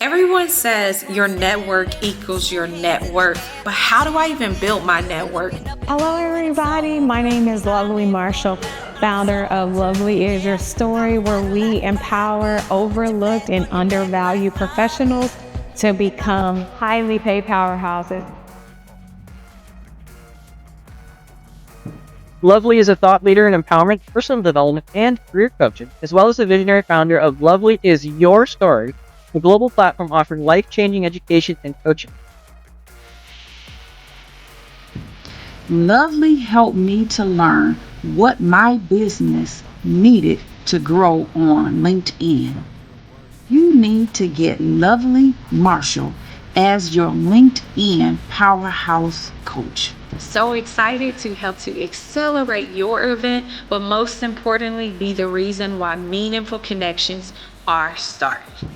Everyone says your network equals your net worth, but how do I even build my network? Hello, everybody. My name is Lovely Marshall, founder of Lovely Is Your Story, where we empower overlooked and undervalued professionals to become highly paid powerhouses. Lovely is a thought leader in empowerment, personal development, and career coaching, as well as the visionary founder of Lovely Is Your Story, a global platform offering life-changing education and coaching. Lovely helped me to learn what my business needed to grow on LinkedIn. You need to get Lovely Marshall as your LinkedIn powerhouse coach. So excited to help to accelerate your event, but most importantly, be the reason why meaningful connections are started.